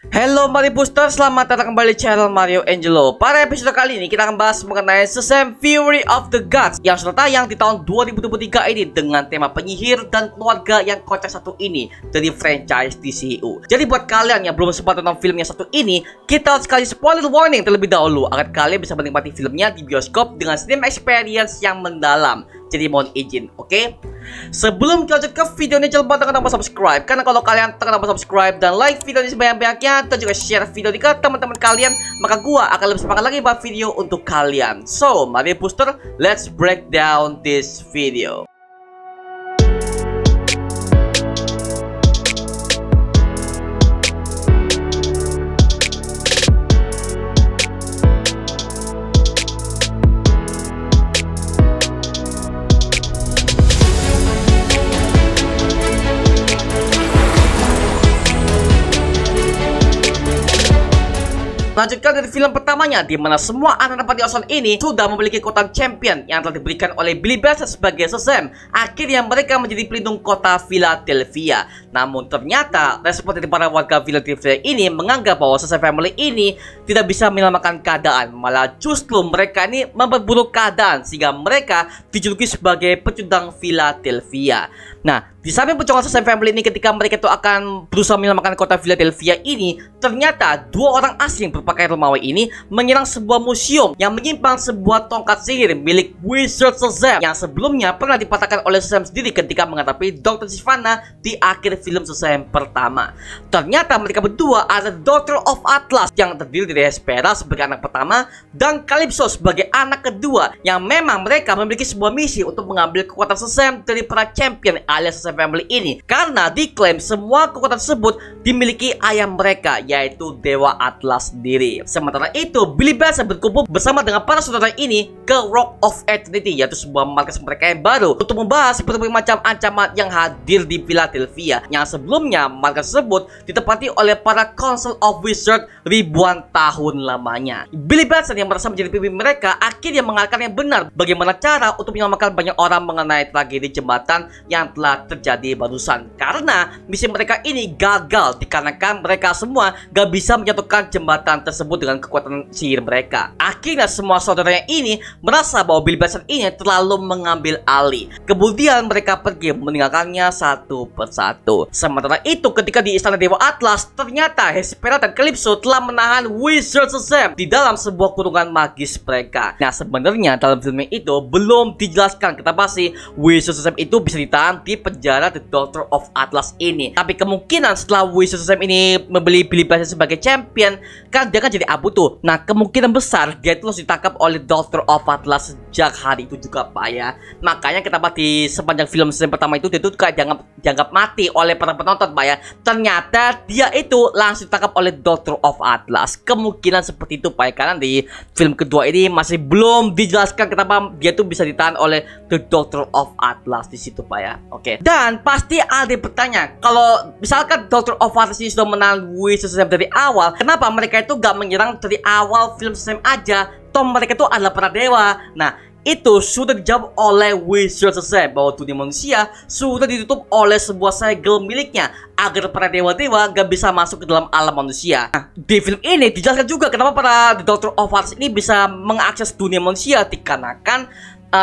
Halo Mario Booster, selamat datang kembali di channel Mario Angelo. Pada episode kali ini kita akan bahas mengenai Shazam Fury of the Gods yang sudah tayang di tahun 2023 ini dengan tema penyihir dan keluarga yang kocak satu ini dari franchise DCU. Jadi buat kalian yang belum sempat nonton filmnya satu ini, kita harus kasih spoiler warning terlebih dahulu agar kalian bisa menikmati filmnya di bioskop dengan cinema experience yang mendalam. Jadi mohon izin, oke? Sebelum kita lanjut ke videonya, jangan lupa tekan tombol subscribe. Karena kalau kalian tekan tombol subscribe dan like video ini sebanyak-banyaknya, dan juga share video ini ke teman-teman kalian, maka gua akan lebih semangat lagi buat video untuk kalian. So, mari booster, let's break down this video. Lanjutkan dari film pertamanya, di mana semua anak-anak panti asuhan ini sudah memiliki kekuatan champion yang telah diberikan oleh Billy Batson sebagai Shazam. Akhirnya mereka menjadi pelindung kota Philadelphia. Namun ternyata respon dari para warga Philadelphia ini menganggap bahwa Shazam Family ini tidak bisa menyelamatkan keadaan. Malah justru mereka ini memperburuk keadaan sehingga mereka dijuluki sebagai pecundang Philadelphia. Nah, di samping perjuangan Shazam Family ini ketika mereka itu akan berusaha menyelamatkan kota Philadelphia ini, ternyata dua orang asing berpakaian Romawi ini menyerang sebuah museum yang menyimpan sebuah tongkat sihir milik Wizard Shazam yang sebelumnya pernah dipatahkan oleh Shazam sendiri ketika menghadapi Dr. Sivana di akhir film Shazam pertama. Ternyata mereka berdua adalah Daughter of Atlas yang terdiri dari Hespera sebagai anak pertama dan Calypso sebagai anak kedua, yang memang mereka memiliki sebuah misi untuk mengambil kekuatan Shazam dari para champion alias Shazam Family ini, karena diklaim semua kekuatan tersebut dimiliki ayah mereka, yaitu Dewa Atlas sendiri. Sementara itu, Billy Batson berkumpul bersama dengan para saudara ini ke Rock of Eternity, yaitu sebuah markas mereka yang baru, untuk membahas berbagai macam ancaman yang hadir di Philadelphia, yang sebelumnya markas tersebut ditempati oleh para Council of Wizards ribuan tahun lamanya. Billy Batson yang merasa menjadi pimpin mereka akhirnya mengalahkan yang benar bagaimana cara untuk menyelamatkan banyak orang mengenai tragedi jembatan yang telah terjadi barusan, karena misi mereka ini gagal dikarenakan mereka semua gak bisa menyatukan jembatan tersebut dengan kekuatan sihir mereka. Akhirnya semua saudaranya ini merasa bahwa Billy Batson ini terlalu mengambil alih. Kemudian mereka pergi meninggalkannya satu persatu. Sementara itu ketika di istana Dewa Atlas, ternyata Hespera dan Calypso telah menahan Wizard Shazam di dalam sebuah kurungan magis mereka. Nah, sebenarnya dalam film itu belum dijelaskan kenapa sih Wizard Shazam itu bisa ditahan di penjara The Daughter of Atlas ini. Tapi kemungkinan setelah Wizard Shazam ini membeli Billy Batson sebagai champion, kan dia kan jadi abu tuh. Nah, kemungkinan besar dia itu harus ditangkap oleh Daughter of Atlas sejak hari itu juga, Pak ya. Makanya kenapa di sepanjang film Shazam pertama itu dia tuh kayak dianggap mati oleh para penonton, Pak ya. Ternyata dia itu langsung ditangkap oleh Daughter of Atlas. Kemungkinan seperti itu, Pak ya, karena di film kedua ini masih belum dijelaskan kenapa dia tuh bisa ditahan oleh The Daughter of Atlas di situ, Pak ya. Oke. Dan pasti ada yang bertanya, kalau misalkan Daughter of Atlas ini sudah menahan Wizard Shazam dari awal, kenapa mereka itu gak menyerang dari awal film Shazam aja? Toh mereka itu adalah para dewa. Nah, itu sudah dijawab oleh Wizard Shazam bahwa dunia manusia sudah ditutup oleh sebuah segel miliknya agar para dewa-dewa gak bisa masuk ke dalam alam manusia. Nah, di film ini dijelaskan juga kenapa para The Daughter of Atlas ini bisa mengakses dunia manusia, dikarenakan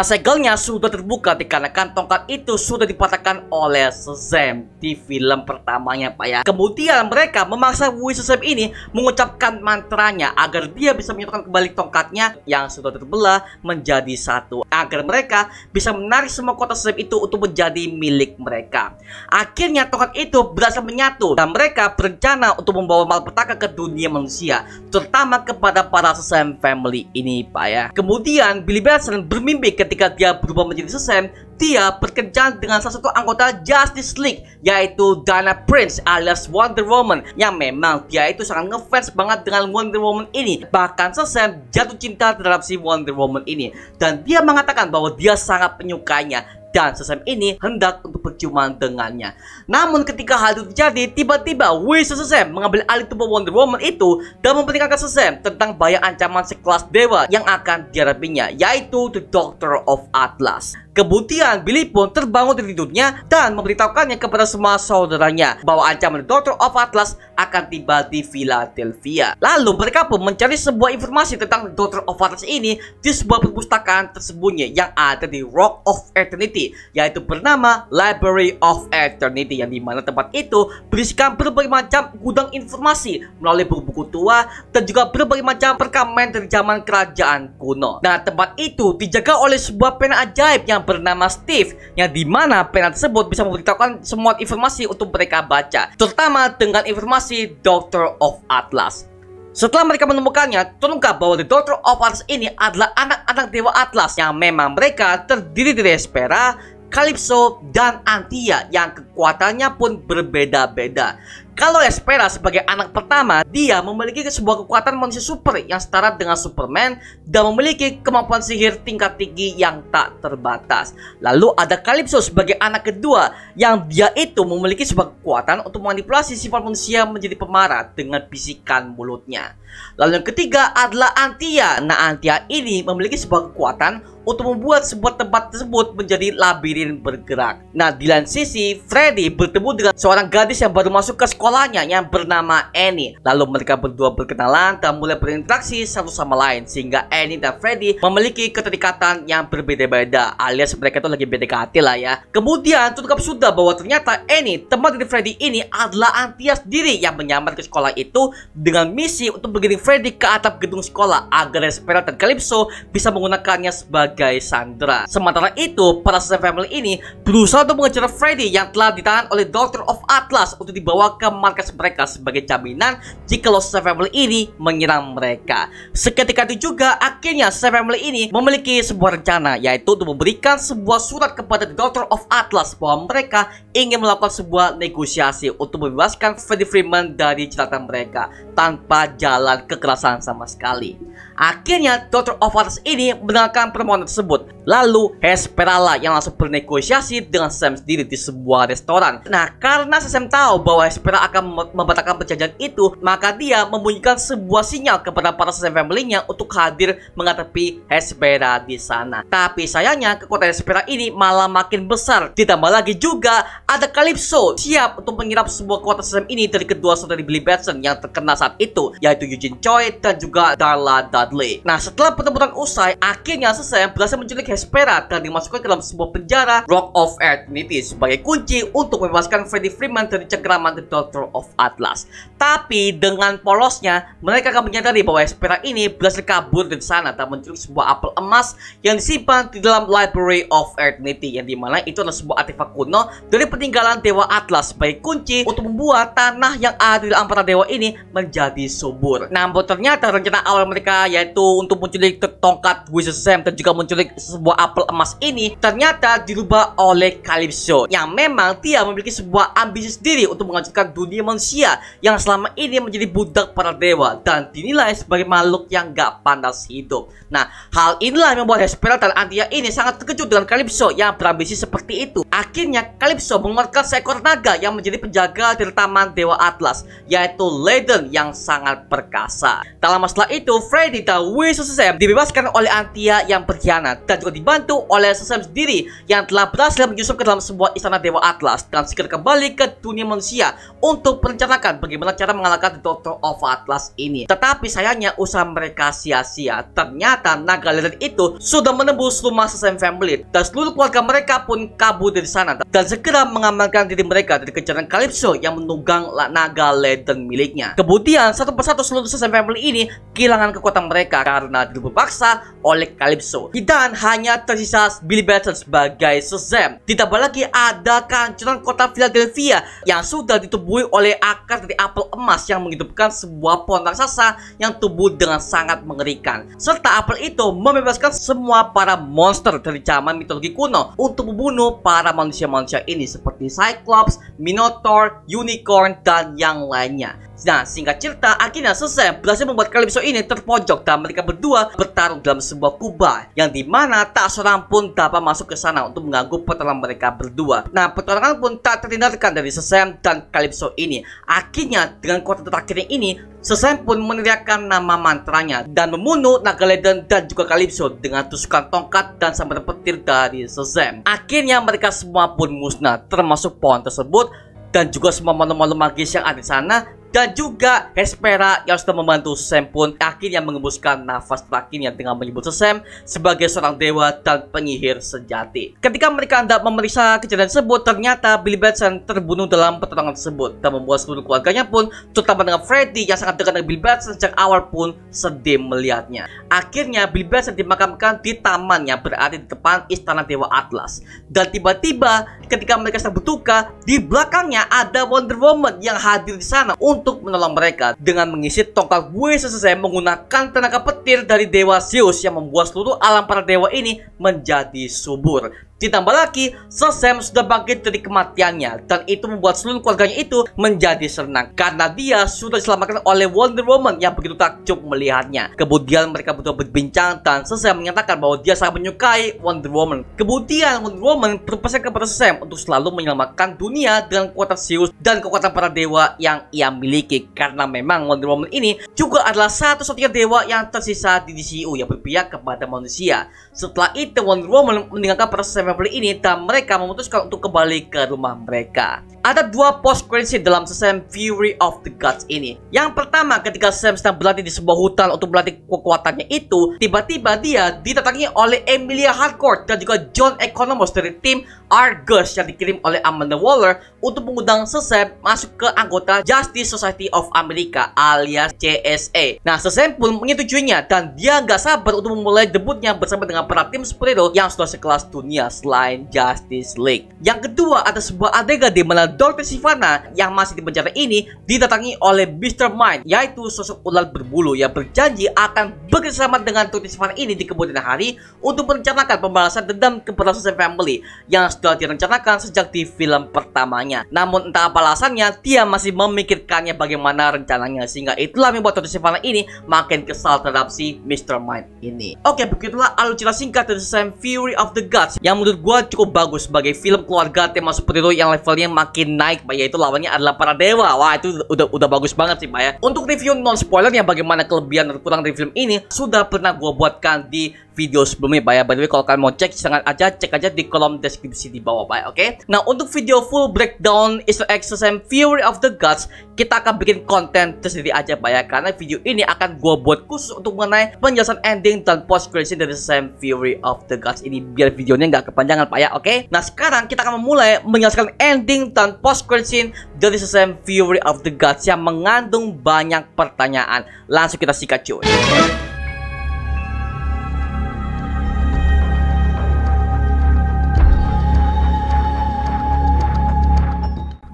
segelnya sudah terbuka dikarenakan tongkat itu sudah dipatahkan oleh Shazam di film pertamanya, Pak ya. Kemudian mereka memaksa Wizard Shazam ini mengucapkan mantranya agar dia bisa menyatukan kembali tongkatnya yang sudah terbelah menjadi satu, agar mereka bisa menarik semua kota Shazam itu untuk menjadi milik mereka. Akhirnya tongkat itu berhasil menyatu dan mereka berencana untuk membawa malapetaka ke dunia manusia, terutama kepada para Shazam Family ini, Pak ya. Kemudian Billy Batson bermimpi ketika dia berubah menjadi Shazam, dia berkencan dengan salah satu anggota Justice League, yaitu Diana Prince alias Wonder Woman, yang memang dia itu sangat ngefans banget dengan Wonder Woman ini. Bahkan Shazam jatuh cinta terhadap si Wonder Woman ini, dan dia mengatakan bahwa dia sangat menyukainya dan Shazam ini hendak untuk berciuman dengannya. Namun ketika hal itu terjadi, tiba-tiba Wizard Shazam mengambil alih tubuh Wonder Woman itu dan memperingatkan Shazam tentang bahaya ancaman sekelas dewa yang akan dihadapinya, yaitu The Doctor of Atlas. Kemudian Billy pun terbangun dari tidurnya dan memberitahukannya kepada semua saudaranya bahwa ancaman The Doctor of Atlas akan tiba di Philadelphia. Lalu mereka pun mencari sebuah informasi tentang The Doctor of Atlas ini di sebuah perpustakaan tersembunyi yang ada di Rock of Eternity, yaitu bernama Library of Eternity, yang dimana tempat itu berisikan berbagai macam gudang informasi melalui buku-buku tua dan juga berbagai macam perkamen dari zaman kerajaan kuno. Nah, tempat itu dijaga oleh sebuah pena ajaib yang bernama Steve, yang dimana pena tersebut bisa memberitahukan semua informasi untuk mereka baca, terutama dengan informasi Doctor of Atlas. Setelah mereka menemukannya, terungkap bahwa The Doctor of Atlas ini adalah anak-anak Dewa Atlas yang memang mereka terdiri dari Hespera, Calypso, dan Antia yang kekuatannya pun berbeda-beda. Kalau Hespera sebagai anak pertama, dia memiliki sebuah kekuatan manusia super yang setara dengan Superman dan memiliki kemampuan sihir tingkat tinggi yang tak terbatas. Lalu ada Calypso sebagai anak kedua, yang dia itu memiliki sebuah kekuatan untuk memanipulasi sifat manusia menjadi pemarah dengan bisikan mulutnya. Lalu yang ketiga adalah Antia. Nah, Antia ini memiliki sebuah kekuatan untuk membuat sebuah tempat tersebut menjadi labirin bergerak. Nah, di lain sisi, Freddy bertemu dengan seorang gadis yang baru masuk ke sekolahnya yang bernama Annie. Lalu mereka berdua berkenalan dan mulai berinteraksi satu sama lain, sehingga Annie dan Freddy memiliki keterikatan yang berbeda-beda, alias mereka itu lagi PDKT lah ya. Kemudian terungkap sudah bahwa ternyata Annie, teman dari Freddy ini, adalah Antia sendiri yang menyamar ke sekolah itu dengan misi untuk menggiring Freddy ke atap gedung sekolah agar Hespera dan Calypso bisa menggunakannya sebagai sandera. Sementara itu, para Shazam family ini berusaha untuk mengejar Freddy yang telah ditahan oleh Doctor of Atlas untuk dibawa ke markas mereka sebagai jaminan jika Shazam family ini menyerang mereka. Seketika itu juga, akhirnya Shazam family ini memiliki sebuah rencana, yaitu untuk memberikan sebuah surat kepada The Doctor of Atlas bahwa mereka ingin melakukan sebuah negosiasi untuk membebaskan Freddie Freeman dari jeratan mereka tanpa jalan kekerasan sama sekali. Akhirnya Doctor of Atlas ini mendengarkan permohonan tersebut. Lalu Hespera lah yang langsung bernegosiasi dengan Shazam sendiri di sebuah restoran. Nah, karena Shazam tahu bahwa Hespera akan membatalkan perjanjian itu, maka dia membunyikan sebuah sinyal kepada para Shazam family-nya untuk hadir menghadapi Hespera di sana. Tapi sayangnya kekuatan Hespera ini malah makin besar. Ditambah lagi juga ada Calypso siap untuk menyerap sebuah kekuatan Shazam ini dari kedua saudari Billy Batson yang terkena saat itu, yaitu Eugene Choi dan juga Darla Dudley. Nah, setelah pertempuran usai, akhirnya Shazam berhasil menculik Hespera dan dimasukkan ke dalam sebuah penjara Rock of Eternity sebagai kunci untuk membebaskan Freddie Freeman dari cengkeraman The Doctor of Atlas. Tapi dengan polosnya, mereka akan menyadari bahwa Hespera ini berhasil kabur dari sana dan menculik sebuah apel emas yang disimpan di dalam Library of Eternity, yang dimana itu adalah sebuah artefak kuno dari peninggalan Dewa Atlas sebagai kunci untuk membuat tanah yang ada di dalam para dewa ini menjadi subur. Namun ternyata rencana awal mereka, yaitu untuk menculik tongkat Wizard Shazam dan juga menculik sebuah apel emas ini, ternyata dirubah oleh Calypso, yang memang dia memiliki sebuah ambisi sendiri untuk menghancurkan dunia manusia yang selama ini menjadi budak para dewa dan dinilai sebagai makhluk yang gak pantas hidup. Nah, hal inilah yang membuat Hespera dan Antia ini sangat terkejut dengan Calypso yang berambisi seperti itu. Akhirnya Calypso mengeluarkan seekor naga yang menjadi penjaga dari taman Dewa Atlas, yaitu Layden yang sangat perkasa. Dalam masalah itu, Freddy dan Wizard Shazam dibebaskan oleh Antia yang berkhianat dan juga dibantu oleh Shazam sendiri yang telah berhasil menyusup ke dalam sebuah istana Dewa Atlas dan segera kembali ke dunia manusia untuk merencanakan bagaimana cara mengalahkan The Doctor of Atlas ini. Tetapi sayangnya usaha mereka sia-sia. Ternyata naga Layden itu sudah menembus rumah Shazam family dan seluruh keluarga mereka pun kabur dari sana dan segera mengamankan diri mereka dari kejaran Calypso yang menunggang naga Layden miliknya. Kemudian satu persatu seluruh Shazam family ini kehilangan kekuatan mereka karena dirubah paksa oleh Calypso. Dan hanya tersisa Billy Batson sebagai Shazam. Ditambah lagi ada kehancuran kota Philadelphia yang sudah ditubuhi oleh akar dari apel emas yang menghidupkan sebuah pohon raksasa yang tumbuh dengan sangat mengerikan. Serta apel itu membebaskan semua para monster dari zaman mitologi kuno untuk membunuh para manusia-manusia ini seperti Cyclops, Minotaur, Unicorn, dan yang lainnya. Nah, singkat cerita, akhirnya Shazam berhasil membuat Calypso ini terpojok dan mereka berdua bertarung dalam sebuah kubah yang dimana tak seorang pun dapat masuk ke sana untuk mengganggu pertarungan mereka berdua. Nah, pertarungan pun tak terhindarkan dari Shazam dan Calypso ini. Akhirnya dengan kekuatan terakhirnya ini, Shazam pun meneriakkan nama mantranya dan membunuh Naga Legend dan juga Calypso dengan tusukan tongkat dan sambar petir dari Shazam. Akhirnya mereka semua pun musnah, termasuk pohon tersebut dan juga semua makhluk-makhluk magis yang ada di sana. Dan juga Hespera yang sudah membantu Shazam pun akhirnya mengembuskan nafas terakhirnya dengan menyebut Shazam sebagai seorang dewa dan penyihir sejati. Ketika mereka hendak memeriksa kejadian tersebut, ternyata Billy Batson terbunuh dalam pertarungan tersebut dan membuat seluruh keluarganya pun, terutama dengan Freddy yang sangat dekat dengan Billy Batson sejak awal pun sedih melihatnya. Akhirnya Billy Batson dimakamkan di taman yang berada di depan istana Dewa Atlas. Dan tiba-tiba ketika mereka sedang berduka, di belakangnya ada Wonder Woman yang hadir di sana untuk menolong mereka dengan mengisi tongkat buih Shazam menggunakan tenaga petir dari Dewa Zeus yang membuat seluruh alam para dewa ini menjadi subur. Ditambah lagi, Shazam sudah bangkit dari kematiannya dan itu membuat seluruh keluarganya itu menjadi senang karena dia sudah diselamatkan oleh Wonder Woman yang begitu takjub melihatnya. Kemudian mereka berdua berbincang dan Shazam menyatakan bahwa dia sangat menyukai Wonder Woman. Kemudian Wonder Woman berpesan kepada Shazam untuk selalu menyelamatkan dunia dengan kekuatan Zeus dan kekuatan para dewa yang ia miliki, karena memang Wonder Woman ini juga adalah satu-satunya dewa yang tersisa di DCU yang berpihak kepada manusia. Setelah itu Wonder Woman meninggalkan para Shazam ini dan mereka memutuskan untuk kembali ke rumah mereka. Ada dua post credit scene dalam Shazam Fury of the Gods ini. Yang pertama, ketika Shazam sedang berlatih di sebuah hutan untuk melatih kekuatannya itu, tiba-tiba dia didatangi oleh Emilia Harcourt dan juga John Economos dari tim Argus yang dikirim oleh Amanda Waller untuk mengundang Shazam masuk ke anggota Justice Society of America alias JSA. Nah, Shazam pun menyetujuinya dan dia nggak sabar untuk memulai debutnya bersama dengan para tim superhero yang sudah sekelas dunia selain Justice League. Yang kedua, ada sebuah adegan di mana Dr. Sivana yang masih di penjara ini didatangi oleh Mr. Mind, yaitu sosok ular berbulu yang berjanji akan bekerjasama dengan Dr. Sivana ini di kemudian hari untuk merencanakan pembalasan dendam kepada Shazam Family yang sudah direncanakan sejak di film pertamanya. Namun entah apa alasannya, dia masih memikirkannya bagaimana rencananya, sehingga itulah membuat Dr. Sivana ini makin kesal terhadap si Mr. Mind ini. Oke, begitulah alur cerita singkat dari Shazam Fury of the Gods yang menurut gue cukup bagus sebagai film keluarga tema superhero yang levelnya makin naik, yaitu lawannya adalah para dewa. Wah, itu udah bagus banget sih, Pak ya. Untuk review non spoiler yang bagaimana kelebihan dan kurang dari film ini sudah pernah gue buatkan di video sebelumnya, Pak ya. By the way, kalau kalian mau cek, cek aja di kolom deskripsi di bawah, Pak ya. Oke. Nah, untuk video full breakdown Easter egg Shazam Fury of the Gods, kita akan bikin konten tersendiri aja, Pak ya, karena video ini akan gue buat khusus untuk mengenai penjelasan ending dan post credit scene dari Shazam Fury of the Gods ini, biar videonya nggak kepanjangan, Pak ya. Oke. Nah, sekarang kita akan memulai menjelaskan ending dan post credit scene dari Shazam Fury of the Gods yang mengandung banyak pertanyaan. Langsung kita sikat, cuy.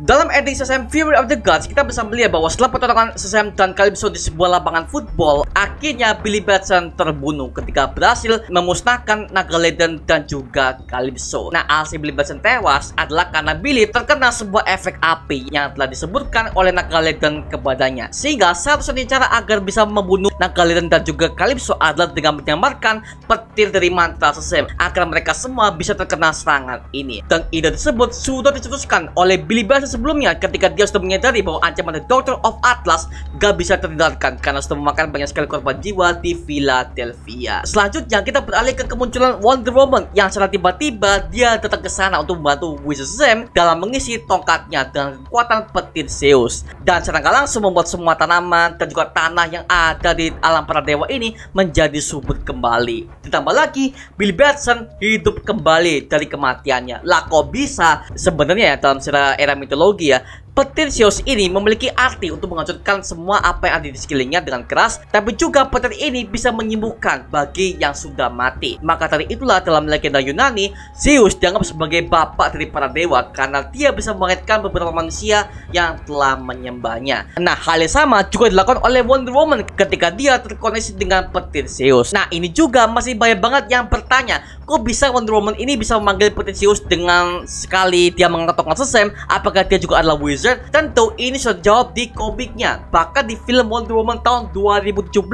Dalam ending Shazam Fury of the Gods, kita bisa melihat bahwa setelah pertarungan Shazam dan Calypso di sebuah lapangan football, akhirnya Billy Batson terbunuh ketika berhasil memusnahkan Naga Legend dan juga Calypso. Nah, alasan Billy Batson tewas adalah karena Billy terkena sebuah efek api yang telah disebutkan oleh Naga Legend kepadanya. Sehingga satu-satunya cara agar bisa membunuh Naga Legend dan juga Calypso adalah dengan menyamarkan petir dari mantra Shazam agar mereka semua bisa terkena serangan ini. Dan ide tersebut sudah dicetuskan oleh Billy Batson sebelumnya ketika dia sudah menyadari bahwa ancaman dari Doctor of Atlas gak bisa terhindarkan karena sudah memakan banyak sekali korban jiwa di Philadelphia. Selanjutnya kita beralih ke kemunculan Wonder Woman yang secara tiba-tiba dia datang ke sana untuk membantu Shazam dalam mengisi tongkatnya dengan kekuatan petir Zeus, dan secara langsung membuat semua tanaman dan juga tanah yang ada di alam para dewa ini menjadi subur kembali. Ditambah lagi Billy Batson hidup kembali dari kematiannya. Lah kok bisa? Sebenarnya ya, dalam sejarah era mitologi ya, petir Zeus ini memiliki arti untuk menghancurkan semua apa yang ada di sekelilingnya dengan keras, tapi juga petir ini bisa menyembuhkan bagi yang sudah mati. Maka dari itulah dalam legenda Yunani, Zeus dianggap sebagai bapak dari para dewa karena dia bisa membangkitkan beberapa manusia yang telah menyembahnya. Nah, hal yang sama juga dilakukan oleh Wonder Woman ketika dia terkoneksi dengan petir Zeus. Nah, ini juga masih banyak banget yang bertanya, kok bisa Wonder Woman ini bisa memanggil petir Zeus dengan sekali dia mengetok Shazam? Apakah dia juga adalah wizard Wizard? Tentu ini sudah jawab di komiknya. Bahkan di film Wonder Woman tahun 2017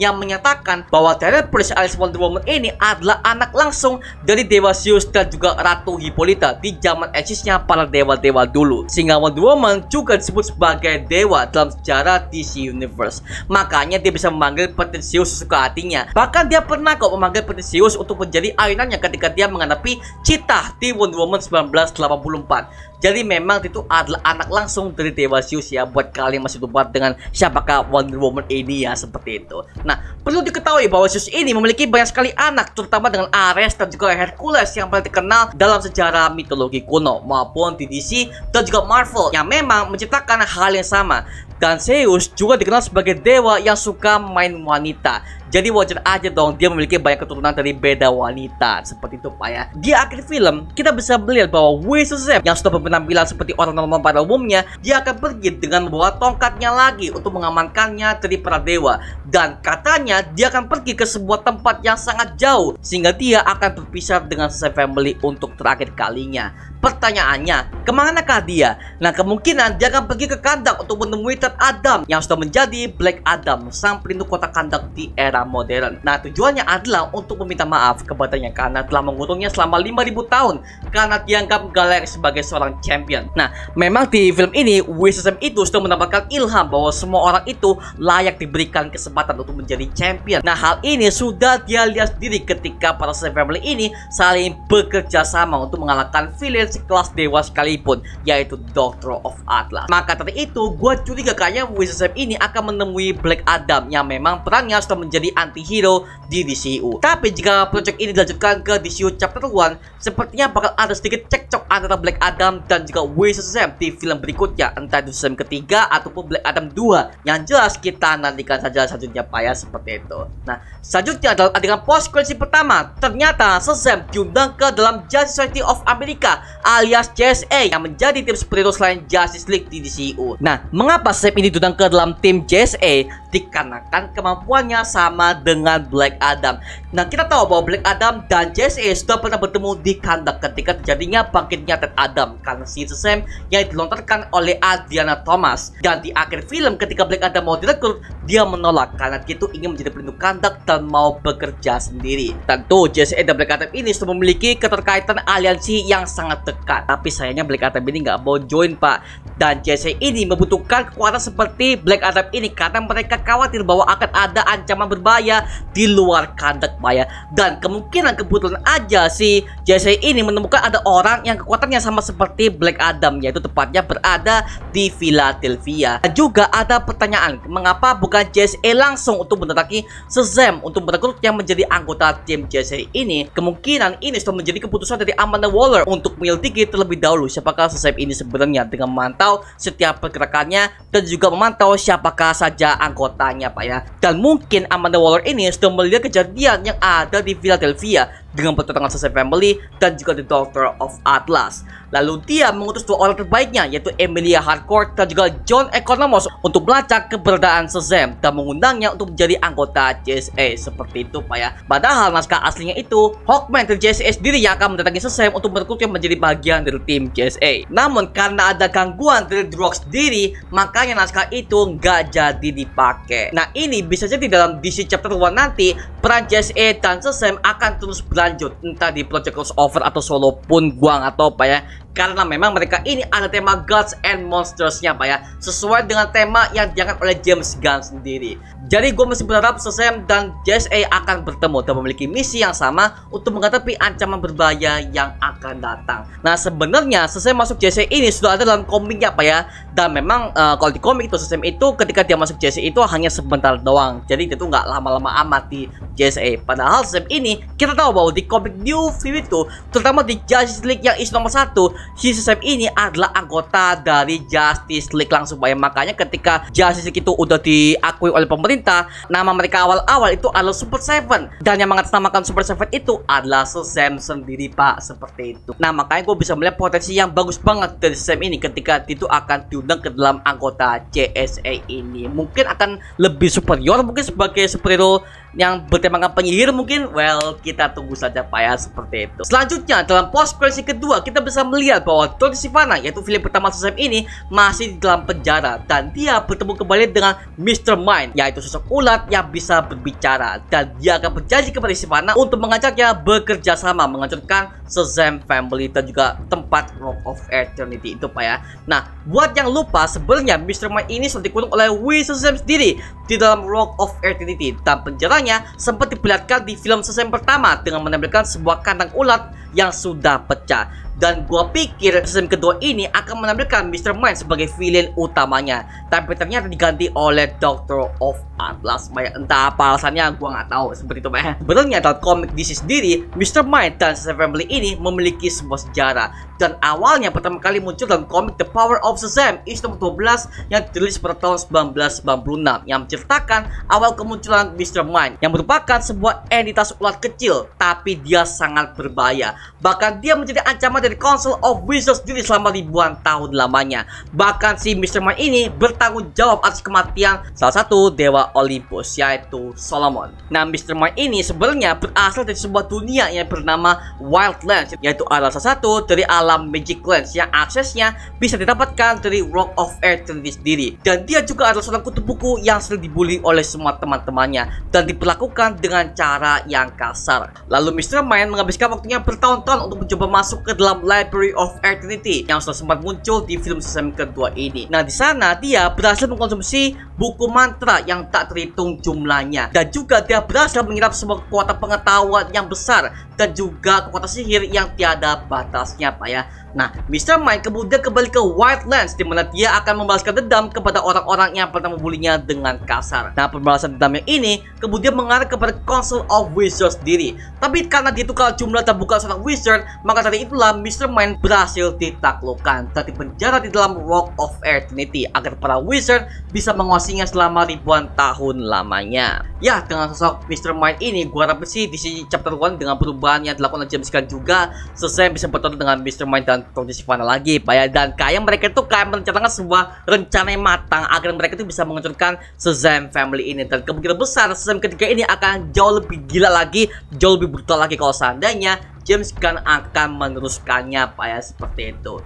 yang menyatakan bahwa Tyler Prince alias Wonder Woman ini adalah anak langsung dari Dewa Zeus dan juga Ratu Hippolyta di zaman eksisnya para dewa-dewa dulu. Sehingga Wonder Woman juga disebut sebagai dewa dalam sejarah DC Universe. Makanya dia bisa memanggil petir Zeus sesuka hatinya. Bahkan dia pernah kok memanggil petir Zeus untuk menjadi ayunannya ketika dia menghadapi Cheetah di Wonder Woman 1984. Jadi memang itu adalah anak langsung dari Dewa Zeus ya, buat kalian masih lupa dengan siapakah Wonder Woman ini ya, seperti itu. Nah, perlu diketahui bahwa Zeus ini memiliki banyak sekali anak, terutama dengan Ares dan juga Hercules yang paling terkenal dalam sejarah mitologi kuno maupun di DC dan juga Marvel yang memang menciptakan hal yang sama. Dan Zeus juga dikenal sebagai dewa yang suka main wanita. Jadi wajar aja dong dia memiliki banyak keturunan dari beda wanita. Seperti itu Pak ya. Di akhir film kita bisa melihat bahwa Shazam yang sudah berpenampilan seperti orang normal pada umumnya, dia akan pergi dengan membawa tongkatnya lagi untuk mengamankannya dari para dewa. Dan katanya dia akan pergi ke sebuah tempat yang sangat jauh, sehingga dia akan berpisah dengan Shazam Family untuk terakhir kalinya. Pertanyaannya, kemanakah dia? Nah, kemungkinan dia akan pergi ke Kandak untuk menemui Ted Adam yang sudah menjadi Black Adam, sang pelindung kota Kandak di era modern. Nah, tujuannya adalah untuk meminta maaf kepadanya karena telah mengurungnya selama 5.000 tahun karena dianggap galer sebagai seorang champion. Nah, memang di film ini Shazam itu sudah mendapatkan ilham bahwa semua orang itu layak diberikan kesempatan untuk menjadi champion. Nah, hal ini sudah dia lihat sendiri ketika para Shazam Family ini saling bekerja sama untuk mengalahkan villain sekelas dewa sekalipun, yaitu Doctor of Atlas. Maka dari itu, gue curiga kayaknya Shazam ini akan menemui Black Adam yang memang perannya sudah menjadi anti-hero di DCU. Tapi jika proyek ini dilanjutkan ke DCU Chapter 1, sepertinya bakal ada sedikit cekcok antara Black Adam dan juga Shazam di film berikutnya, entah itu Shazam ketiga ataupun Black Adam 2. Yang jelas kita nantikan saja selanjutnya Pak ya, seperti itu. Nah, selanjutnya dalam adegan post credit pertama, ternyata Shazam diundang ke dalam Justice Society of America alias JSA yang menjadi tim superhero selain Justice League di DCU. Nah, mengapa Shazam ini diundang ke dalam tim JSA? Dikarenakan kemampuannya sama dengan Black Adam. Nah, kita tahu bahwa Black Adam dan JSA sudah pernah bertemu di Kandak ketika terjadinya bangkitnya Ted Adam karena si Shazam yang dilontarkan oleh Adriana Thomas. Dan di akhir film ketika Black Adam mau direkrut, dia menolak karena dia itu ingin menjadi pelindung Kandak dan mau bekerja sendiri. Tentu JSA dan Black Adam ini sudah memiliki keterkaitan aliansi yang sangat dekat. Tapi sayangnya Black Adam ini nggak mau join Pak. Dan JSA ini membutuhkan kekuatan seperti Black Adam ini karena mereka khawatir bahwa akan ada ancaman berbahaya di luar Kandak Pak ya. Dan kemungkinan kebetulan aja si JSA ini menemukan ada orang yang kekuatannya sama seperti Black Adam, yaitu tepatnya berada di Philadelphia. Dan juga ada pertanyaan, mengapa bukan JSA langsung untuk mendatangi Shazam untuk merekrut yang menjadi anggota tim JSA ini? Kemungkinan ini sudah menjadi keputusan dari Amanda Waller untuk menyelidiki terlebih dahulu siapakah Shazam ini sebenarnya dengan memantau setiap pergerakannya dan juga memantau siapakah saja anggotanya Pak ya. Dan mungkin Amanda Waller ini sudah melihat kejadian yang ada di Philadelphia dengan pertolongan Shazam Family dan juga The Doctor of Atlas. Lalu dia mengutus dua orang terbaiknya, yaitu Emilia Harcourt dan juga John Economos untuk melacak keberadaan Shazam dan mengundangnya untuk menjadi anggota JSA. Seperti itu Pak ya. Padahal naskah aslinya itu Hawkman dari JSA sendiri yang akan mendatangi Shazam untuk merekrutnya menjadi bagian dari tim JSA. Namun karena ada gangguan dari The Rock sendiri, makanya naskah itu nggak jadi dipakai. Nah, ini bisa jadi dalam DC Chapter 1 nanti peran JSA dan Shazam akan terus berlanjut, entah di project crossover atau solo pun gua nggak tahu Pak ya. Karena memang mereka ini ada tema Gods and Monsters-nya Pak ya, sesuai dengan tema yang diangkat oleh James Gunn sendiri. Jadi gue masih berharap Shazam dan JSA akan bertemu dan memiliki misi yang sama untuk menghadapi ancaman berbahaya yang akan datang. Nah, sebenarnya Shazam masuk JSA ini sudah ada dalam komiknya Pak ya. Dan memang kalau di komik itu Shazam itu ketika dia masuk JSA itu hanya sebentar doang. Jadi dia tuh nggak lama-lama amat di JSA. Padahal Shazam ini kita tahu bahwa di komik New 52, terutama di Justice League yang isu nomor 1, si Shazam ini adalah anggota dari Justice League langsung Pak ya. Makanya ketika Justice League itu udah diakui oleh pemerintah, nama mereka awal-awal itu adalah Super Seven, dan yang mengatasnamakan Super Seven itu adalah Shazam sendiri Pak, seperti itu. Nah, makanya gue bisa melihat potensi yang bagus banget dari Shazam ini ketika itu akan diundang ke dalam anggota JSA ini. Mungkin akan lebih superior mungkin sebagai superhero yang bertemakan penyihir mungkin. Well, kita tunggu saja Pak ya, seperti itu. Selanjutnya dalam post credits kedua kita bisa melihat bahwa Troye Sivanna, yaitu film pertama Shazam ini, masih di dalam penjara dan dia bertemu kembali dengan Mr. Mind, yaitu sosok ulat yang bisa berbicara, dan dia akan berjanji kepada Sivanna untuk mengajaknya bekerja sama menghancurkan Shazam Family dan juga tempat Rock of Eternity itu Pak ya. Nah, buat yang lupa, sebenarnya Mr. Mind ini sudah dikurung oleh Shazam sendiri di dalam Rock of Eternity, dan penjaranya sempat diperlihatkan di film Shazam pertama dengan menempelkan sebuah kandang ulat yang sudah pecah. Dan gua pikir Shazam kedua ini akan menampilkan Mr. Mind sebagai villain utamanya, tapi ternyata diganti oleh Doctor of Atlas. Entah apa alasannya, gua nggak tahu, seperti itu Pak. Sebenarnya dalam komik DC sendiri, Mr. Mind dan Shazam Family ini memiliki sebuah sejarah, dan awalnya pertama kali muncul dalam komik The Power of Shazam issue nomor 12 yang dirilis pada tahun 1996, yang menceritakan awal kemunculan Mr. Mind, yang merupakan sebuah entitas ulat kecil, tapi dia sangat berbahaya. Bahkan dia menjadi ancaman dari Council of Wizards sendiri selama ribuan tahun lamanya. Bahkan si Mr. Mind ini bertanggung jawab atas kematian salah satu dewa Olympus, yaitu Solomon. Nah, Mr. Mind ini sebenarnya berasal dari sebuah dunia yang bernama Wildlands, yaitu adalah salah satu dari alam Magic Lands yang aksesnya bisa didapatkan dari Rock of Eternity sendiri. Dan dia juga adalah seorang kutu buku yang sering dibully oleh semua teman-temannya dan diperlakukan dengan cara yang kasar. Lalu Mr. Mind menghabiskan waktunya bertahun-tahun untuk mencoba masuk ke dalam Library of Eternity yang sudah sempat muncul di film Shazam kedua ini. Nah, di sana dia berhasil mengkonsumsi buku mantra yang tak terhitung jumlahnya, dan juga dia berhasil menghirap sebuah kekuatan pengetahuan yang besar dan juga kekuatan sihir yang tiada batasnya Pak ya. Nah, Mr. Mind kemudian kembali ke Wildlands, di mana dia akan membalaskan dendam kepada orang-orang yang pernah membulinya dengan kasar. Nah, pembalasan dendam yang ini kemudian mengarah kepada Council of Wizards sendiri. Tapi karena dia itu kalah jumlah dan bukan seorang wizard, maka dari itulah Mr. Mind berhasil ditaklukkan dan dipenjara di dalam Rock of Eternity agar para wizard bisa menguasainya selama ribuan tahun lamanya. Ya, dengan sosok Mr. Mind ini, gua harap sih di sini chapter 1 dengan perubahan yang dilakukan oleh James Gunn juga, Shazam bisa bertemu dengan Mr. Mind dan Troye Sivanna lagi Pak ya. Dan kayak mereka itu kayak merencanakan sebuah rencana yang matang agar mereka itu bisa menghancurkan Shazam Family ini, dan kemungkinan besar Shazam ketiga ini akan jauh lebih gila lagi, jauh lebih brutal lagi kalau seandainya James Gunn akan meneruskannya Pak ya, seperti itu.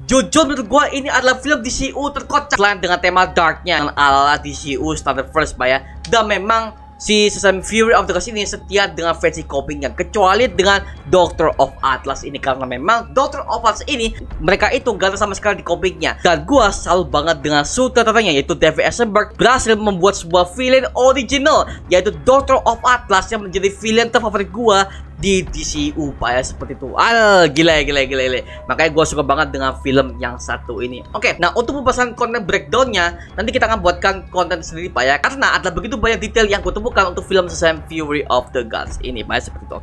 Jujur menurut gue ini adalah film DCU terkocak selain dengan tema darknya ala DCU Started First Pak ya. Dan memang si Shazam Fury of the Gods ini setia dengan versi komiknya, kecuali dengan Doctor of Atlas ini, karena memang Doctor of Atlas ini mereka itu gak ada sama sekali di komiknya. Dan gua salut banget dengan sutradaranya, yaitu David Eisenberg, berhasil membuat sebuah villain original, yaitu Doctor of Atlas, yang menjadi villain terfavorit gua di DCU Pak ya, seperti itu. Gila. Makanya gue suka banget dengan film yang satu ini. Oke, nah untuk pembahasan konten breakdownnya, nanti kita akan buatkan konten sendiri Pak ya, karena ada begitu banyak detail yang gue temukan untuk film Shazam Fury of the Gods ini Pak ya, seperti itu.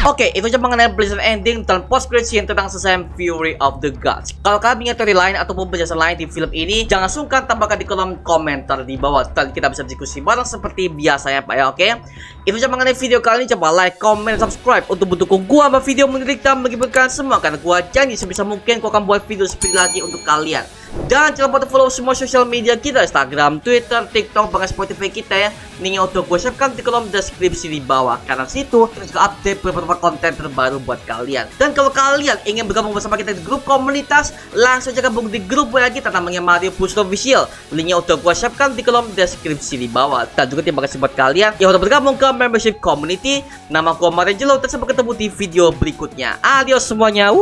Oke, itu aja mengenai penjelasan ending dan post credit scene tentang Shazam Fury of the Gods. Kalau kalian punya teori lain ataupun penjelasan lain di film ini, jangan sungkan tambahkan di kolom komentar di bawah, dan kita bisa diskusi bareng seperti biasanya Pak ya. Oke, itu aja mengenai video kali ini. Coba like, komen, subscribe untuk mendukung gua sama video menarik dan menghibur semua, karena gua janji sebisa mungkin gua akan buat video seperti lagi untuk kalian. Dan jangan lupa follow semua sosial media kita, Instagram, Twitter, TikTok, bahkan Spotify kita ya. Linknya udah gue siapkan di kolom deskripsi di bawah, karena situ kita juga update beberapa konten terbaru buat kalian. Dan kalau kalian ingin bergabung bersama kita di grup komunitas, langsung aja gabung di grup WA kita namanya Mario Push Official. Linknya udah gue siapkan di kolom deskripsi di bawah. Dan juga terima kasih buat kalian yang udah bergabung ke membership community. Nama gue Mario Jelo, dan sampai ketemu di video berikutnya. Adios semuanya.